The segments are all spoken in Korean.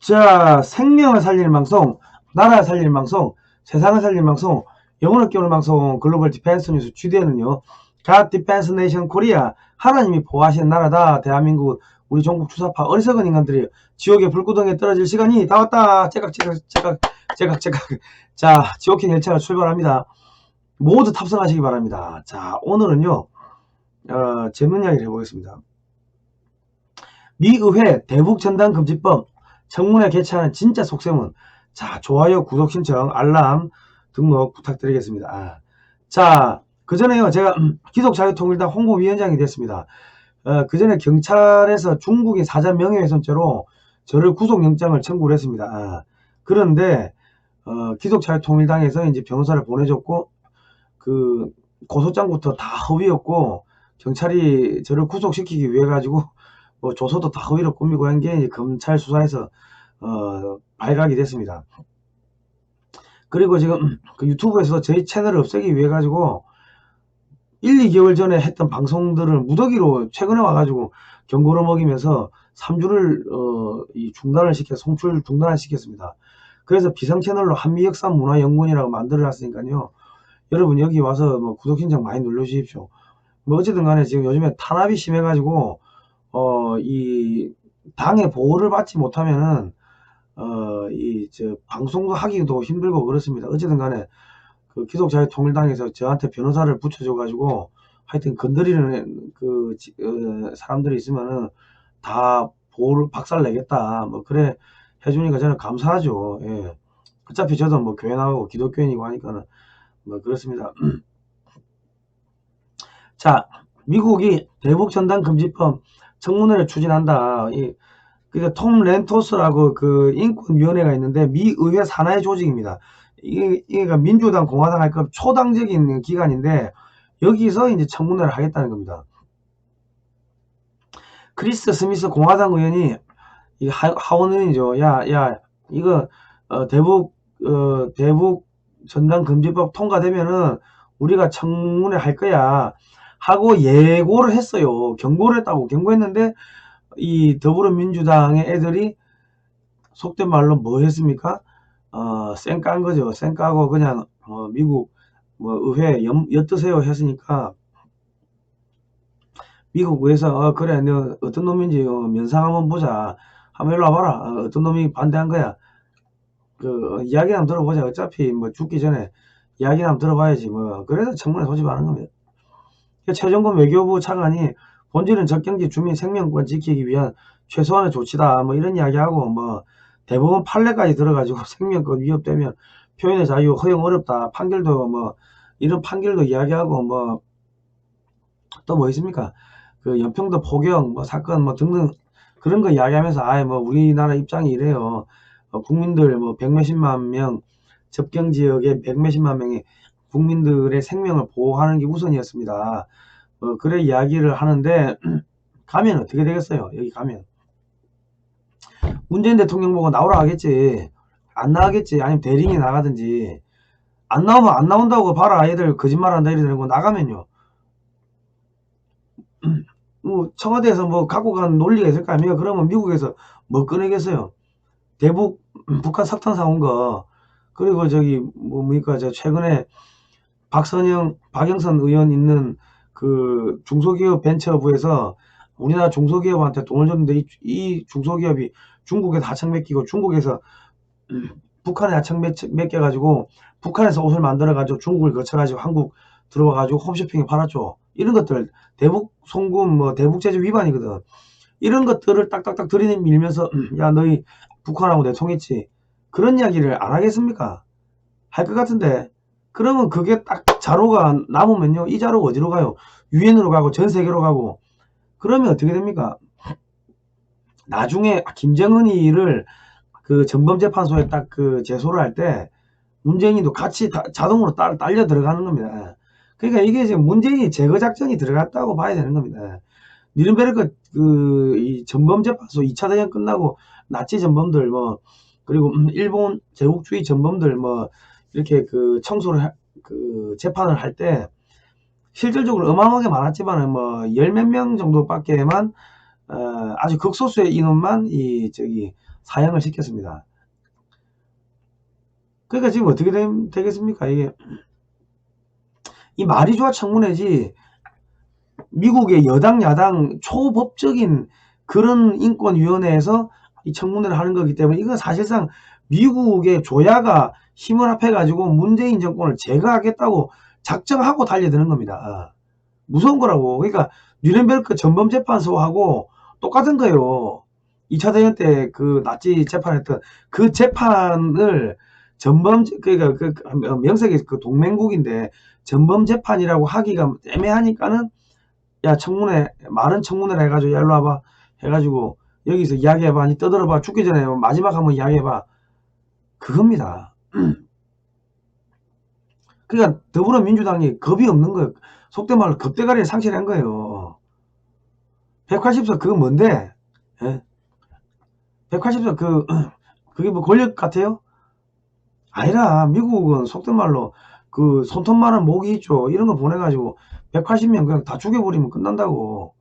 자, 생명을 살리는 방송, 나라를 살리는 방송, 세상을 살리는 방송, 영혼을 깨우는 방송, 글로벌 디펜스 뉴스 GDN은요, God Defense Nation Korea, 하나님이 보호하시는 나라다, 대한민국, 우리 종국 주사파 어리석은 인간들이 지옥의 불구덩이에 떨어질 시간이 다 왔다. 째깍. 자, 지옥행 열차가 출발합니다. 모두 탑승하시기 바랍니다. 자, 오늘은요, 재밌는 이야기를 해보겠습니다. 미의회 대북전단금지법 청문회 개최하는 진짜 속셈은, 자, 좋아요, 구독 신청, 알람 등록 부탁드리겠습니다. 자, 그전에요, 제가 기독자유통일당 홍보위원장이 됐습니다. 그전에 경찰에서 중국인 사전 명예훼손죄로 저를 구속영장을 청구를 했습니다. 그런데 기독자유통일당에서 이제 변호사를 보내줬고, 그 고소장부터 다 허위였고, 경찰이 저를 구속시키기 위해 가지고 뭐 조서도 다 허위로 꾸미고 한 게 검찰 수사에서 발각이 됐습니다. 그리고 지금 그 유튜브에서 저희 채널을 없애기 위해 가지고 1, 2개월 전에 했던 방송들을 무더기로 최근에 와가지고 경고를 먹이면서 3주를 중단을 송출 중단을 시켰습니다. 그래서 비상채널로 한미역사문화연구원이라고 만들어놨으니까요. 여러분 여기 와서 뭐 구독 신청 많이 눌러주십시오. 뭐 어쨌든 간에 지금 요즘에 탄압이 심해가지고 이 당의 보호를 받지 못하면은 방송도 하기도 힘들고 그렇습니다. 어쨌든 간에 그 기독자유통일당에서 저한테 변호사를 붙여줘 가지고 하여튼 건드리는 사람들이 있으면은 다 보호를 박살내겠다 뭐 그래 해주니까 저는 감사하죠. 예. 어차피 저도 뭐 교회 나가고 기독교인이고 하니까는 뭐 그렇습니다. 자, 미국이 대북전단금지법 청문회를 추진한다. 그러니까 톰 렌토스라고 그 인권위원회가 있는데 미의회 산하의 조직입니다. 이게 민주당 공화당 할 것 초당적인 기관인데 여기서 이제 청문회를 하겠다는 겁니다. 크리스 스미스 공화당 의원이 이 하원 의원이죠. 야 이거 대북 전단 금지법 통과되면은 우리가 청문회 할 거야 하고 예고를 했어요. 경고를 했다고. 경고했는데 이 더불어민주당의 애들이 속된 말로 뭐 했습니까? 쌩 깐 거죠. 쌩 까고 그냥 미국 뭐 의회 엿드세요 했으니까 미국 의회에서 그래 너 어떤 놈인지 면상 한번 보자. 한번 일로 와봐라. 어떤 놈이 반대한 거야. 그 이야기 한번 들어보자. 어차피 뭐 죽기 전에 이야기 한번 들어봐야지 뭐. 그래서 청문회 소집하는 겁니다. 최종건 외교부 차관이 본질은 적경지 주민 생명권 지키기 위한 최소한의 조치다 뭐 이런 이야기하고 뭐 대법원 판례까지 들어가지고 생명권 위협되면 표현의 자유 허용 어렵다 판결도 뭐 이런 판결도 이야기하고 뭐 또 뭐 있습니까? 그 연평도 포격 뭐 사건 뭐 등등 그런 거 이야기하면서 아예 뭐 우리나라 입장이 이래요. 국민들 뭐 백몇십만 명 접경 지역에 백몇십만 명의 국민들의 생명을 보호하는 게 우선이었습니다. 그래 이야기를 하는데 가면 어떻게 되겠어요? 여기 가면 문재인 대통령 보고 나오라 하겠지. 안 나가겠지. 아니면 대리인이 나가든지. 안 나오면 안 나온다고 봐라. 얘들 거짓말한다 이러고 나가면요. 뭐 청와대에서 뭐 갖고 간 논리가 있을 거 아니에요. 그러면 미국에서 뭐 꺼내겠어요. 대북 북한 석탄 사온 거 그리고 저기 뭡니까 저 최근에 박영선 의원 있는 그 중소기업 벤처부에서 우리나라 중소기업한테 돈을 줬는데 이 중소기업이 중국에서 하청 맡기고 중국에서 북한에 하청 맡겨가지고 북한에서 옷을 만들어가지고 중국을 거쳐가지고 한국 들어와가지고 홈쇼핑에 팔았죠. 이런 것들 대북 송금 뭐 대북 제재 위반이거든. 이런 것들을 딱딱딱 들이밀면서 야 너희 북한하고 내통했지 그런 이야기를 안 하겠습니까? 할 것 같은데 그러면 그게 딱 자료가 남으면요 이 자료가 어디로 가요? 유엔으로 가고 전 세계로 가고 그러면 어떻게 됩니까? 나중에 김정은이를 그 전범재판소에 딱 그 제소를 할 때 문재인이도 같이 자동으로 딸려 들어가는 겁니다. 그러니까 이게 지금 문재인이 제거 작전이 들어갔다고 봐야 되는 겁니다. 니른베르크 이 전범재판소 2차 대전 끝나고 나치 전범들 뭐 그리고 일본 제국주의 전범들 뭐 이렇게 그 청소를 재판을 할 때 실질적으로 어마어마하게 많았지만은 뭐 열 몇 명 정도밖에만 아주 극소수의 인원만 사형을 시켰습니다. 그러니까 지금 어떻게 되겠습니까? 이게 이 말이 좋아 청문회지 미국의 여당 야당 초법적인 그런 인권위원회에서 이 청문회를 하는 거기 때문에 이건 사실상 미국의 조야가 힘을 합해 가지고 문재인 정권을 제거하겠다고 작정하고 달려드는 겁니다. 무서운 거라고. 그러니까 뉴렌베르크 전범재판소하고 똑같은 거예요. 2차 대전 때 그 나치 재판했던 그 재판을 그러니까 명색이 그 동맹국인데 전범재판이라고 하기가 애매하니까는 야 청문회 말은 청문회를 해가지고 야 일로 와봐 해가지고 여기서 이야기해봐 니 떠들어봐 죽기 전에 마지막 한번 이야기해봐 그겁니다. 그러니까 더불어민주당이 겁이 없는 거예요. 속된 말로 겁대가리를 상실한 거예요. 180석 그거 뭔데? 예? 180석 그게 뭐 권력 같아요? 아니라 미국은 속된 말로 그 손톱만한 모기 있죠. 이런 거 보내가지고 180명 그냥 다 죽여버리면 끝난다고.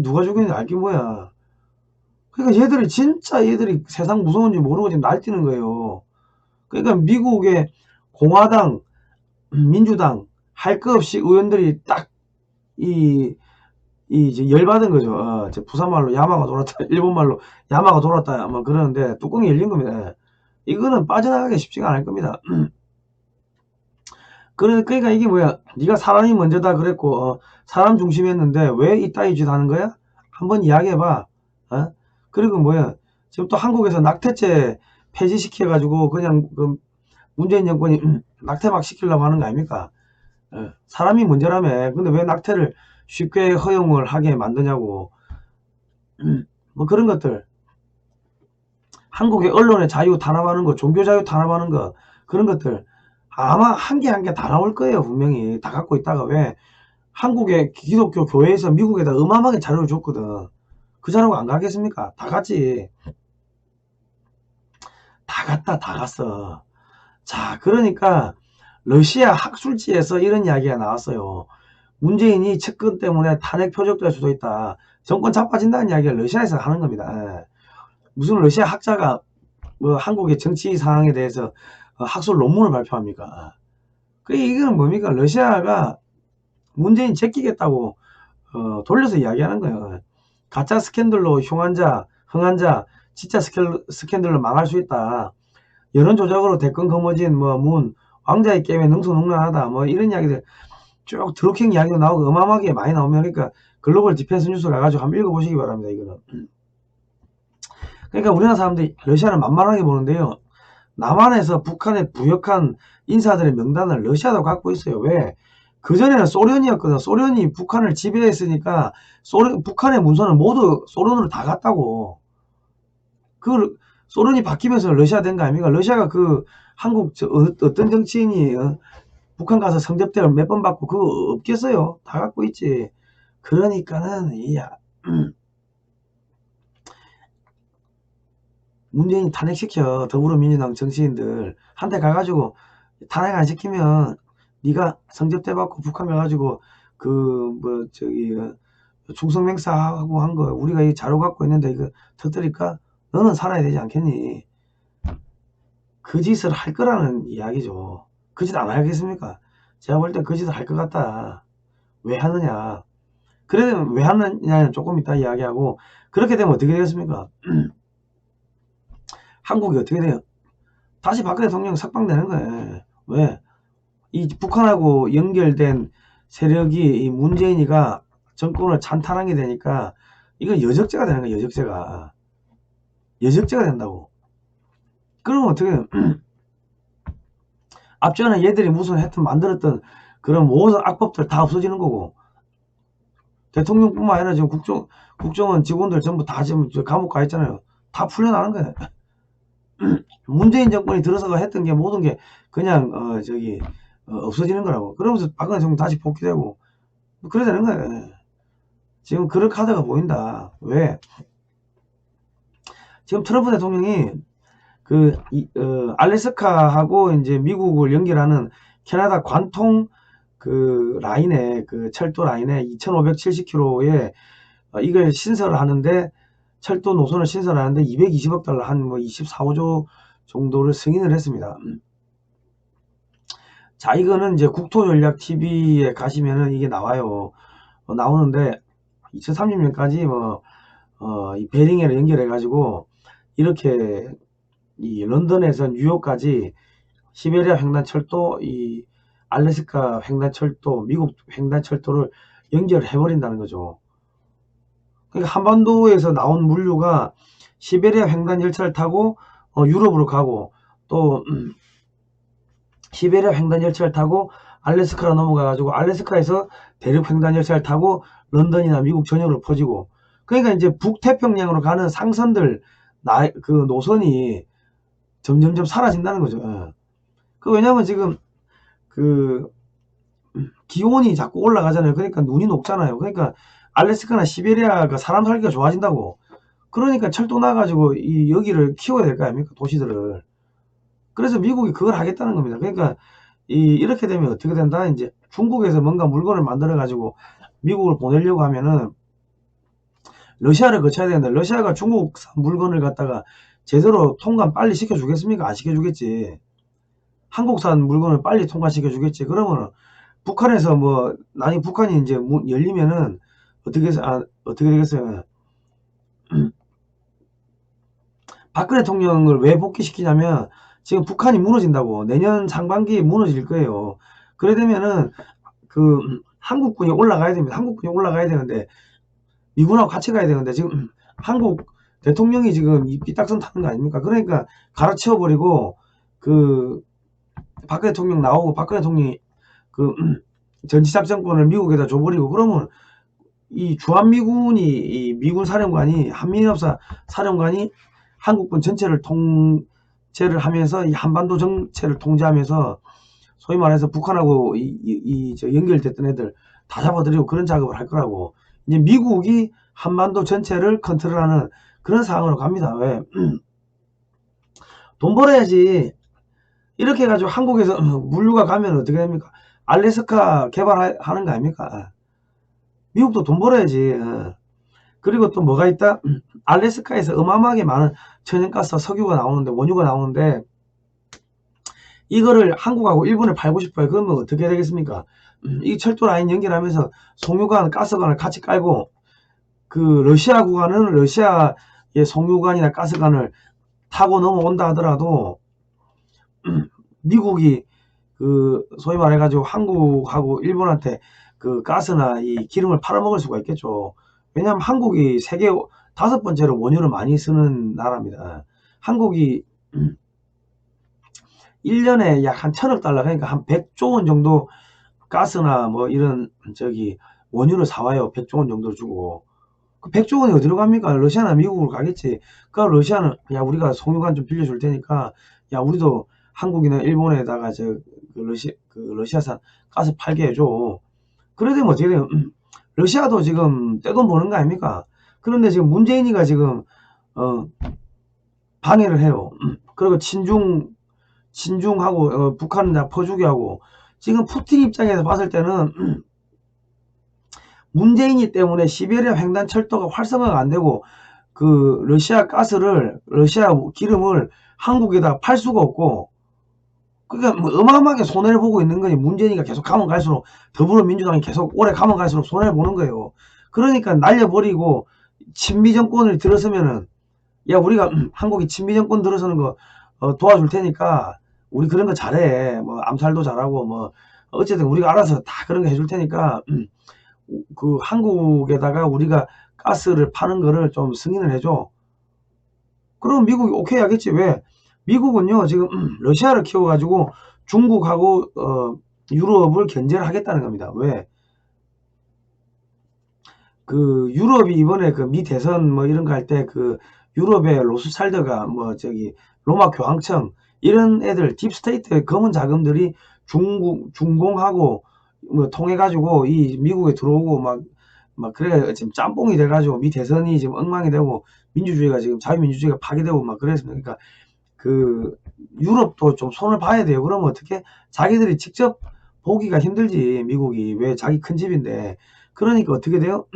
누가 죽였는지 알게 뭐야. 그러니까 얘들이 진짜 얘들이 세상 무서운지 모르고 지금 날뛰는 거예요. 그러니까 미국의 공화당, 민주당 할 거 없이 의원들이 딱 이제 열받은 거죠. 부산말로 야마가 돌았다, 일본말로 야마가 돌았다, 뭐 그러는데 뚜껑이 열린 겁니다. 이거는 빠져나가기 쉽지가 않을 겁니다. 그러니까 이게 뭐야? 네가 사람이 먼저다 그랬고 사람 중심이었는데 왜 이따위 짓 하는 거야? 한번 이야기해봐. 그리고 뭐야? 지금 또 한국에서 낙태죄 폐지시켜가지고 그냥 그 문재인 정권이 낙태 막 시키려고 하는 거 아닙니까? 사람이 문제라며. 근데 왜 낙태를 쉽게 허용을 하게 만드냐고. 뭐 그런 것들. 한국의 언론의 자유 탄압하는 거, 종교 자유 탄압하는 거, 그런 것들. 아마 한 개 한 개 다 나올 거예요. 분명히. 다 갖고 있다가 왜 한국의 기독교 교회에서 미국에다 어마어마하게 자료를 줬거든. 그 자료가 안 가겠습니까? 다 갔지. 다 갔다 다 갔어. 자, 그러니까 러시아 학술지에서 이런 이야기가 나왔어요. 문재인이 측근 때문에 탄핵 표적될 수도 있다. 정권 자빠진다는 이야기를 러시아에서 하는 겁니다. 무슨 러시아 학자가 뭐 한국의 정치 상황에 대해서 학술 논문을 발표합니까? 이건 뭡니까? 러시아가 문재인 제끼겠다고 돌려서 이야기하는 거예요. 가짜 스캔들로 흥한 자, 진짜 스캔들로 망할 수 있다. 여론조작으로 대권 거머쥔 왕자의 게임에 능수능란하다. 뭐 이런 이야기들 쭉 드루킹 이야기도 나오고 어마어마하게 많이 나오면 그러니까 글로벌 디펜스 뉴스 가가지고 한번 읽어보시기 바랍니다. 이거는. 그러니까 우리나라 사람들이 러시아를 만만하게 보는데요. 남한에서 북한에 부역한 인사들의 명단을 러시아도 갖고 있어요. 왜? 그전에는 소련이었거든. 소련이 북한을 지배했으니까 북한의 문서는 모두 소련으로 다 갔다고. 소련이 바뀌면서 러시아 된 거 아닙니까? 러시아가 한국 어떤 정치인이 북한 가서 성접대를 몇 번 받고 그거 없겠어요. 다 갖고 있지. 그러니까는 문재인이 탄핵시켜. 더불어민주당 정치인들 한테 가가지고 탄핵 안 시키면 네가 성접대 받고 북한 가가지고 충성맹사하고 한 거 우리가 이 자료 갖고 있는데 이거 터뜨릴까? 너는 살아야 되지 않겠니? 그 짓을 할 거라는 이야기죠. 그 짓 안 하겠습니까? 제가 볼 때 그 짓을 할 것 같다. 왜 하느냐? 그러면 왜 하느냐는 조금 이따 이야기하고 그렇게 되면 어떻게 되겠습니까? 한국이 어떻게 돼요? 다시 박근혜 대통령 석방되는 거예요. 왜? 이 북한하고 연결된 세력이 이 문재인이가 정권을 찬탈하게 되니까 이건 여적죄가 되는 거야. 여적죄가 된다고. 그러면 어떻게 돼요? 앞전에 얘들이 무슨 하여튼 만들었던 그런 모든 악법들 다 없어지는 거고 대통령뿐만 아니라 지금 국정원 직원들 전부 다 지금 감옥 가 있잖아요. 다 풀려나는 거예요. 문재인 정권이 들어서가 했던 게 모든 게 그냥 없어지는 거라고. 그러면서 박근혜 대통령 다시 복귀되고 그래 되는 거예요. 지금 그런 카드가 보인다. 왜? 지금 트럼프 대통령이 알래스카하고 이제 미국을 연결하는 캐나다 관통 라인에 철도 라인에 2570km의 이걸 신설을 하는데, 철도 노선을 신설하는데 220억 달러, 한 뭐 24, 5조 정도를 승인을 했습니다. 자, 이거는 이제 국토전략TV에 가시면은 이게 나와요. 나오는데, 2030년까지 이 베링해를 연결해가지고, 이렇게, 이 런던에서 뉴욕까지 시베리아 횡단철도, 이 알래스카 횡단철도, 미국 횡단철도를 연결해버린다는 거죠. 그러니까 한반도에서 나온 물류가 시베리아 횡단 열차를 타고 유럽으로 가고, 또 시베리아 횡단 열차를 타고 알래스카로 넘어가가지고 알래스카에서 대륙 횡단 열차를 타고 런던이나 미국 전역으로 퍼지고, 그러니까 이제 북태평양으로 가는 상선들 그 노선이 점점점 사라진다는 거죠. 왜냐면 지금 그 기온이 자꾸 올라가잖아요. 그러니까 눈이 녹잖아요. 그러니까 알래스카나 시베리아가 사람 살기가 좋아진다고. 그러니까 철도 나가지고 여기를 키워야 될 거 아닙니까? 도시들을. 그래서 미국이 그걸 하겠다는 겁니다. 그러니까 이렇게 되면 어떻게 된다? 이제 중국에서 뭔가 물건을 만들어 가지고 미국을 보내려고 하면은 러시아를 거쳐야 되는데, 러시아가 중국산 물건을 갖다가 제대로 통관 빨리 시켜주겠습니까? 안 시켜주겠지. 한국산 물건을 빨리 통과시켜주겠지. 그러면 북한에서 만약 북한이 이제 열리면은 어떻게 되겠어요? 박근혜 대통령을 왜 복귀시키냐면, 지금 북한이 무너진다고. 내년 상반기에 무너질 거예요. 그래 되면은 한국군이 올라가야 됩니다. 한국군이 올라가야 되는데, 미군하고 같이 가야 되는데, 지금 한국 대통령이 지금 이 삐딱선 타는 거 아닙니까? 그러니까 갈아치워버리고, 박근혜 대통령 나오고, 박근혜 대통령이 전지작전권을 미국에다 줘버리고, 그러면 이 주한미군이, 이 미군 사령관이, 한미협사 사령관이 한국군 전체를 통제를 하면서 이 한반도 정체를 통제하면서, 소위 말해서 북한하고 연결됐던 애들 다 잡아들이고 그런 작업을 할 거라고. 이제 미국이 한반도 전체를 컨트롤하는 그런 상황으로 갑니다. 왜? 돈 벌어야지. 이렇게 해가지고 한국에서 물류가 가면 어떻게 됩니까? 알래스카 개발하는 거 아닙니까? 미국도 돈 벌어야지. 그리고 또 뭐가 있다? 알래스카에서 어마어마하게 많은 천연가스, 석유가 나오는데, 원유가 나오는데, 이거를 한국하고 일본에 팔고 싶어요. 그러면 어떻게 되겠습니까? 이 철도 라인 연결하면서 송유관, 가스관을 같이 깔고, 러시아 구간은 러시아의 송유관이나 가스관을 타고 넘어온다 하더라도, 미국이 소위 말해가지고 한국하고 일본한테 가스나 이 기름을 팔아먹을 수가 있겠죠. 왜냐하면 한국이 세계 5번째로 원유를 많이 쓰는 나라입니다. 한국이 1년에 약 한 1000억 달러, 그러니까 한 100조 원 정도 가스나 이런 원유를 사와요. 100조 원 정도 주고. 그 100조 원이 어디로 갑니까? 러시아나 미국으로 가겠지. 그러니까 러시아는, 야, 우리가 송유관 좀 빌려줄 테니까, 야, 우리도 한국이나 일본에다가 러시아산 가스 팔게 해줘. 그래 되면 어떻게 돼요? 러시아도 지금 떼돈 버는 거 아닙니까? 그런데 지금 문재인이가 지금 방해를 해요. 그리고 친중하고 북한을 퍼주게 하고, 지금 푸틴 입장에서 봤을 때는 문재인이 때문에 시베리아 횡단철도가 활성화가 안 되고, 러시아 기름을 한국에다 팔 수가 없고, 그러니까 어마어마하게 손해를 보고 있는 거니. 문재인이가 계속 가면 갈수록, 더불어민주당이 계속 오래 가면 갈수록 손해를 보는 거예요. 그러니까 날려버리고 친미 정권을 들어서면은, 야, 우리가 한국이 친미 정권 들어서는 거 도와줄 테니까 우리 그런 거 잘해. 암살도 잘하고 어쨌든 우리가 알아서 다 그런 거 해줄 테니까 한국에다가 우리가 가스를 파는 거를 좀 승인을 해줘. 그럼 미국이 오케이 하겠지. 왜? 미국은요, 지금 러시아를 키워가지고 중국하고 유럽을 견제를 하겠다는 겁니다. 왜? 유럽이 이번에 미 대선 이런 거 할 때 유럽의 로스찰드가 로마 교황청 이런 애들 딥스테이트의 검은 자금들이 중공하고 통해가지고 이 미국에 들어오고 그래 지금 짬뽕이 돼가지고 미 대선이 지금 엉망이 되고 민주주의가 지금 자유민주주의가 파괴되고 그랬습니다. 그러니까 유럽도 좀 손을 봐야 돼요. 그러면 어떻게 자기들이 직접 보기가 힘들지. 미국이 왜 자기 큰 집인데. 그러니까 어떻게 돼요?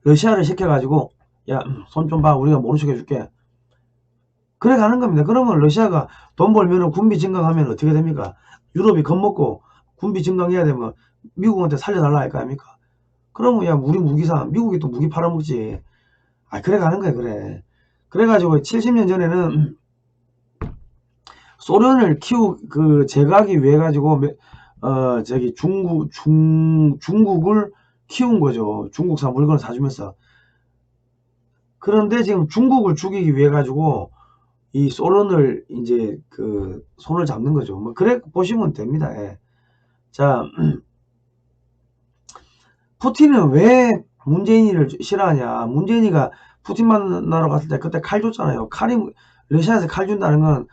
러시아를 시켜가지고 야, 손 좀 봐. 우리가 모른 척 해줄게. 그래 가는 겁니다. 그러면 러시아가 돈 벌면은 군비 증강하면 어떻게 됩니까? 유럽이 겁먹고 군비 증강해야 되면 미국한테 살려달라 할 거 아닙니까? 그러면 야, 우리 무기사, 미국이 또 무기 팔아먹지. 아, 그래 가는 거야, 그래. 그래가지고 70년 전에는 소련을 제거하기 위해 가지고, 중국을 키운 거죠. 중국산 물건을 사주면서. 그런데 지금 중국을 죽이기 위해 가지고, 이 소련을 이제 손을 잡는 거죠. 뭐, 그래 보시면 됩니다. 예. 자, 푸틴은 왜 문재인이를 싫어하냐. 문재인이가 푸틴 만나러 갔을 때 그때 칼 줬잖아요. 러시아에서 칼 준다는 건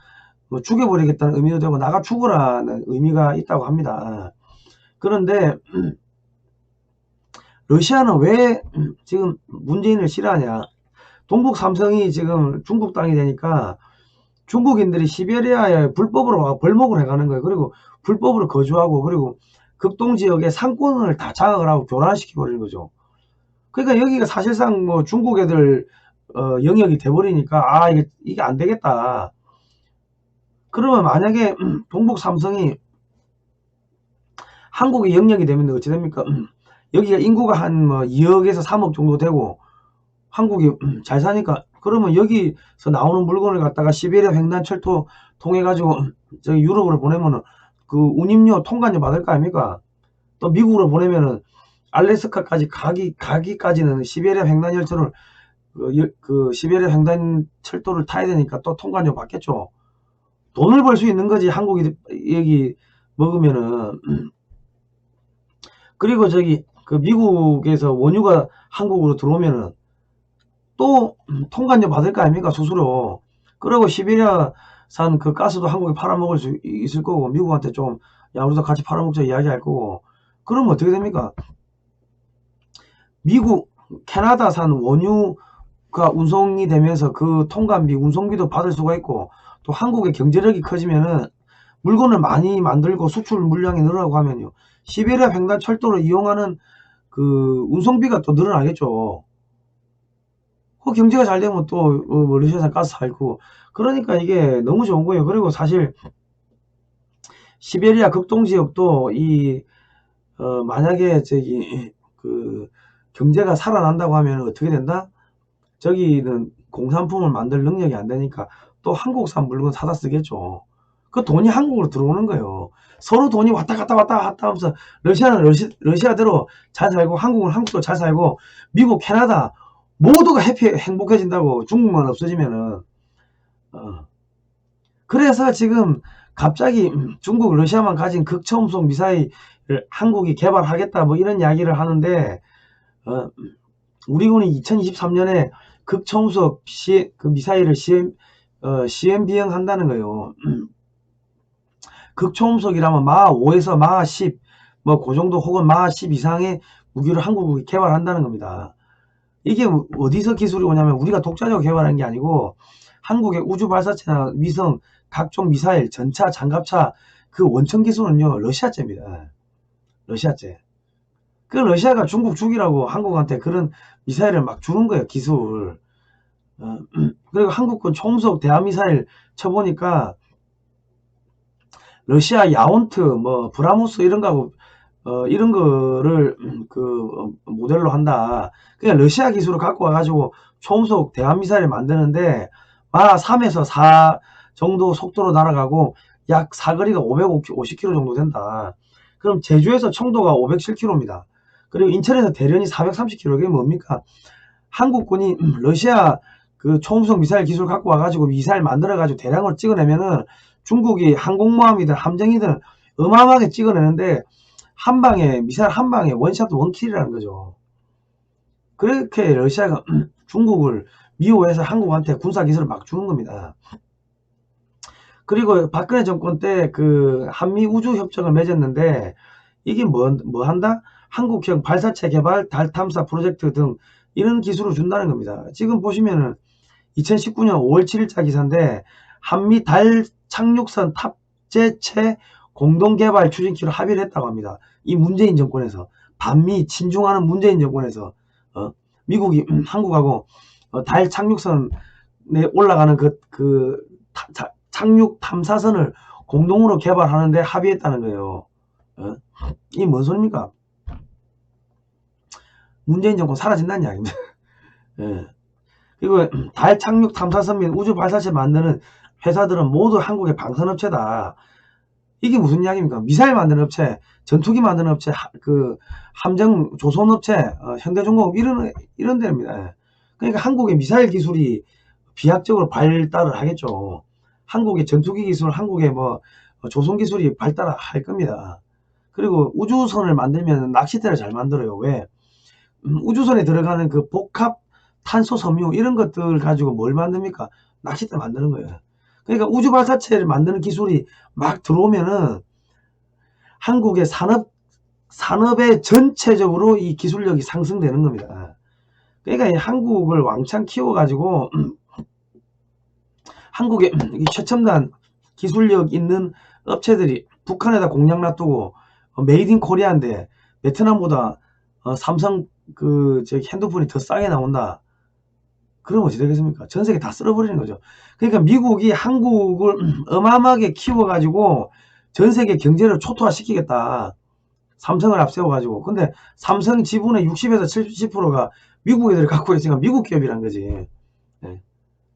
뭐 죽여버리겠다는 의미도 되고 나가 죽어라는 의미가 있다고 합니다. 그런데 러시아는 왜 지금 문재인을 싫어하냐. 동북 삼성이 지금 중국 땅이 되니까 중국인들이 시베리아에 불법으로 벌목을 해가는 거예요. 그리고 불법으로 거주하고, 그리고 극동지역의 상권을 다 장악을 하고 교란시켜 버리는 거죠. 그러니까 여기가 사실상 뭐 중국 애들 영역이 돼버리니까 이게 안 되겠다. 그러면 만약에 동북 삼성이 한국의 영역이 되면 어찌 됩니까? 여기가 인구가 한 뭐 2억에서 3억 정도 되고 한국이 잘 사니까, 그러면 여기서 나오는 물건을 갖다가 시베리아 횡단철도 통해 가지고 저기 유럽으로 보내면은 그 운임료 통관료 받을 거 아닙니까? 또 미국으로 보내면은 알래스카까지 가기까지는 시베리아 횡단열차를 시베리아 횡단철도를 타야 되니까 또 통관료 받겠죠. 돈을 벌 수 있는 거지, 한국이 여기 먹으면은. 그리고 미국에서 원유가 한국으로 들어오면은 또 통관료 받을 거 아닙니까, 수수료. 그리고 시베리아산 그 가스도 한국에 팔아먹을 수 있을 거고, 미국한테 좀, 야, 우리도 같이 팔아먹자 이야기할 거고. 그러면 어떻게 됩니까? 미국, 캐나다산 원유가 운송이 되면서 그 통관비, 운송비도 받을 수가 있고, 또 한국의 경제력이 커지면은 물건을 많이 만들고 수출 물량이 늘어나고 하면요, 시베리아 횡단철도를 이용하는 그 운송비가 또 늘어나겠죠. 그 경제가 잘 되면 또 러시아산 가스 살고, 그러니까 이게 너무 좋은 거예요. 그리고 사실 시베리아 극동지역도 만약에 경제가 살아난다고 하면 어떻게 된다? 저기는 공산품을 만들 능력이 안 되니까 또 한국산 물건 사다 쓰겠죠. 그 돈이 한국으로 들어오는 거예요. 서로 돈이 왔다 갔다 하면서 러시아는 러시아대로 잘 살고, 한국은 한국도 잘 살고, 미국, 캐나다 모두가 행복해진다고. 중국만 없어지면은. 그래서 지금 갑자기 중국, 러시아만 가진 극초음속 미사일을 한국이 개발하겠다 뭐 이런 이야기를 하는데, 우리군이 2023년에 극초음속 미사일을 시험 비행한다는 거예요. 극초음속이라면 마 5에서 마 10, 뭐 그 정도, 혹은 마 10 이상의 무기를 한국이 개발한다는 겁니다. 이게 어디서 기술이 오냐면 우리가 독자적으로 개발한 게 아니고 한국의 우주 발사체나 위성, 각종 미사일, 전차, 장갑차 그 원천 기술은요, 러시아제입니다. 러시아제. 그 러시아가 중국 죽이라고 한국한테 그런 미사일을 막 주는 거예요, 기술. 그리고 한국군 초음속 대함미사일 쳐보니까 러시아 야온트, 뭐 브라모스 이런 거를 모델로 한다. 그냥 러시아 기술을 갖고 와가지고 초음속 대함미사일을 만드는데 마 3에서 4 정도 속도로 날아가고 약 사거리가 550km 정도 된다. 그럼 제주에서 청도가 507km입니다. 그리고 인천에서 대련이 430km. 그게 뭡니까? 한국군이 러시아 그 초음속 미사일 기술 갖고 와가지고 미사일 만들어가지고 대량으로 찍어내면은 중국이 항공모함이든 함정이든 어마어마하게 찍어내는데 미사일 한 방에 원샷 원킬이라는 거죠. 그렇게 러시아가 중국을 미워해서 한국한테 군사기술을 막 주는 겁니다. 그리고 박근혜 정권 때 그 한미 우주협정을 맺었는데 이게 뭐 한다? 한국형 발사체 개발, 달 탐사 프로젝트 등 이런 기술을 준다는 겁니다. 지금 보시면은 2019년 5월 7일자 기사인데 한미 달 착륙선 탑재체 공동개발 추진키로 합의를 했다고 합니다. 이 문재인 정권에서, 반미 친중하는 문재인 정권에서. 미국이 한국하고 달 착륙선에 올라가는 착륙 탐사선을 공동으로 개발하는데 합의했다는 거예요. 이게 뭔 소리입니까? 문재인 정권 사라진다는 이야기입니다. 예. 그리고 달 착륙 탐사선 및 우주 발사체 만드는 회사들은 모두 한국의 방산업체다. 이게 무슨 이야기입니까? 미사일 만드는 업체, 전투기 만드는 업체, 함정 조선업체, 현대중공업 이런 데입니다. 그러니까 한국의 미사일 기술이 비약적으로 발달을 하겠죠. 한국의 전투기 기술, 한국의 조선 기술이 발달할 겁니다. 그리고 우주선을 만들면 낚싯대를 잘 만들어요. 왜? 우주선에 들어가는 그 복합 탄소 섬유 이런 것들 가지고 뭘 만듭니까? 낚싯대 만드는 거예요. 그러니까 우주 발사체를 만드는 기술이 막 들어오면은 한국의 산업의 전체적으로 이 기술력이 상승되는 겁니다. 그러니까 이 한국을 왕창 키워가지고 한국의 최첨단 기술력 있는 업체들이 북한에다 공장 놔두고 메이드 인 코리아인데 베트남보다 삼성 핸드폰이 더 싸게 나온다. 그러면 어찌 되겠습니까? 전 세계 다 쓸어버리는 거죠. 그러니까 미국이 한국을 어마어마하게 키워가지고 전 세계 경제를 초토화시키겠다. 삼성을 앞세워가지고. 근데 삼성 지분의 60에서 70%가 미국 애들이 갖고 있으니까 미국 기업이란 거지. 네.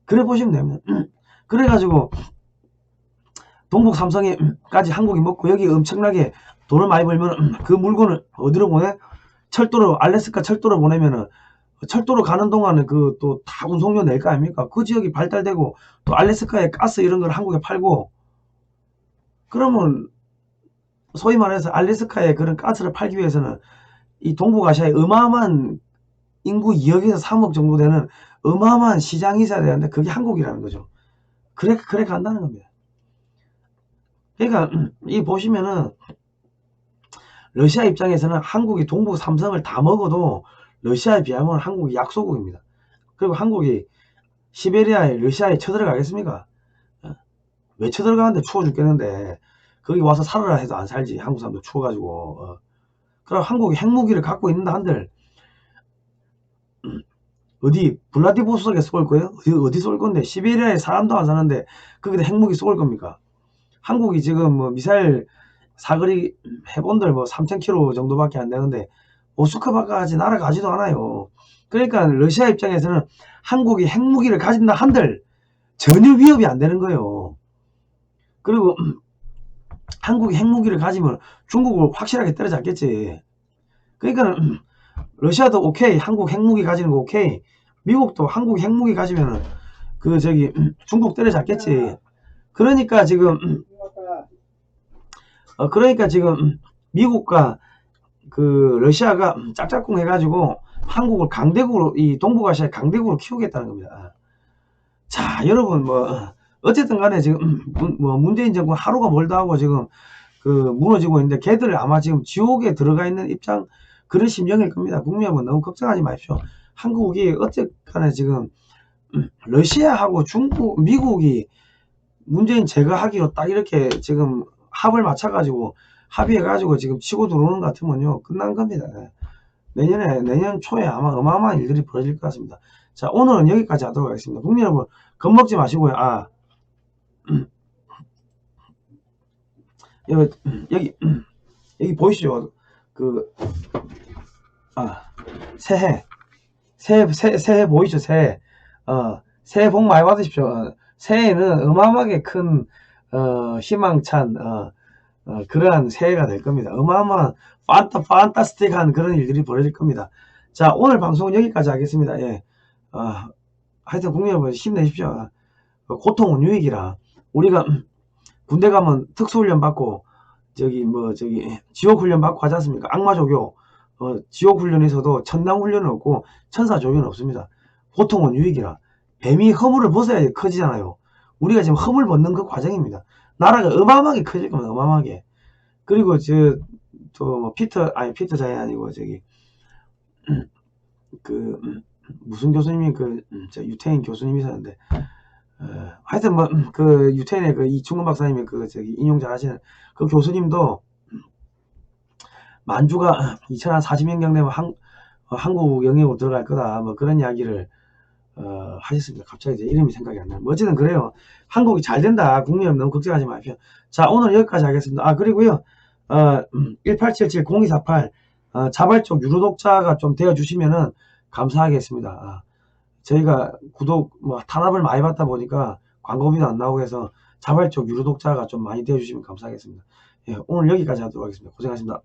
그래 보시면 됩니다. 그래가지고 동북 삼성에까지 한국이 먹고 여기 엄청나게 돈을 많이 벌면 그 물건을 어디로 보내? 철도로, 알래스카 철도로 보내면은 철도로 가는 동안에 또 다 운송료 낼 거 아닙니까? 그 지역이 발달되고 또 알래스카에 가스 이런 걸 한국에 팔고 그러면 소위 말해서 알래스카에 그런 가스를 팔기 위해서는 이 동북아시아에 어마어마한 인구 2억에서 3억 정도 되는 어마어마한 시장이 있어야 되는데 그게 한국이라는 거죠. 그래 간다는 겁니다. 그러니까 이 보시면은 러시아 입장에서는 한국이 동북 삼성을 다 먹어도 러시아에 비하면 한국이 약소국입니다. 그리고 한국이 시베리아에 러시아에 쳐들어가겠습니까? 왜 쳐들어가는데 추워 죽겠는데 거기 와서 살아라 해도 안 살지. 한국 사람도 추워가지고. 그럼 한국이 핵무기를 갖고 있는다 한들 어디 블라디보스토크에 쏠 거예요? 어디 쏠 건데? 시베리아에 사람도 안 사는데 거기다 핵무기 쏠 겁니까? 한국이 지금 미사일 사거리 해본들 3,000km 정도밖에 안 되는데 모스크바까지 날아가지도 않아요. 그러니까 러시아 입장에서는 한국이 핵무기를 가진다 한들 전혀 위협이 안 되는 거예요. 그리고 한국이 핵무기를 가지면 중국을 확실하게 때려잡겠지. 그러니까 러시아도 오케이, 한국 핵무기 가지는 거 오케이. 미국도 한국 핵무기 가지면은 중국 때려잡겠지. 그러니까 지금 미국과 러시아가 짝짝꿍 해가지고 한국을 강대국으로, 이 동북아시아의 강대국으로 키우겠다는 겁니다. 자, 여러분, 어쨌든 간에 지금, 문재인 정권 하루가 멀다 하고 지금, 무너지고 있는데, 걔들 아마 지금 지옥에 들어가 있는 입장, 그런 심정일 겁니다. 국민 여러분, 너무 걱정하지 마십시오. 한국이 어쨌든 간에 지금, 러시아하고 미국이 문재인 제거하기로 딱 이렇게 지금 합을 맞춰가지고, 합의해가지고 지금 치고 들어오는 것 같으면요, 끝난 겁니다. 내년 초에 아마 어마어마한 일들이 벌어질 것 같습니다. 자, 오늘은 여기까지 하도록 하겠습니다. 국민 여러분, 겁먹지 마시고요. 여기 보이시죠? 새해 보이죠? 새해 복 많이 받으십시오. 새해는 어마어마하게 큰, 희망찬, 그러한 새해가 될 겁니다. 어마어마한 판타스틱한 그런 일들이 벌어질 겁니다. 자, 오늘 방송은 여기까지 하겠습니다. 예. 하여튼 국민 여러분 힘내십시오. 고통은 유익이라. 우리가 군대 가면 특수훈련 받고 지옥훈련 받고 하지 않습니까? 악마조교. 지옥훈련에서도 천당훈련은 없고 천사조교는 없습니다. 고통은 유익이라. 뱀이 허물을 벗어야 커지잖아요. 우리가 지금 허물 벗는 그 과정입니다. 나라가 어마어마하게 커질 겁니다. 어마어마하게. 그리고 피터 자이 아니고 무슨 교수님이 유태인 교수님이 있었는데, 하여튼 유태인의 이충근 박사님이 인용 잘 하시는 그 교수님도 만주가 2040년경 되면 한국 영역으로 들어갈 거다. 뭐 그런 이야기를 하셨습니다. 갑자기 제 이름이 생각이 안 나요. 뭐 어쨌든 그래요. 한국이 잘 된다. 국민여러분 너무 걱정하지 마십시오. 자, 오늘 여기까지 하겠습니다. 아, 그리고요. 1877-0248 자발적 유료독자가 좀 되어주시면은 감사하겠습니다. 저희가 구독 뭐 탄압을 많이 받다 보니까 광고비도 안 나오고 해서 자발적 유료독자가 좀 많이 되어주시면 감사하겠습니다. 예, 오늘 여기까지 하도록 하겠습니다. 고생하셨습니다.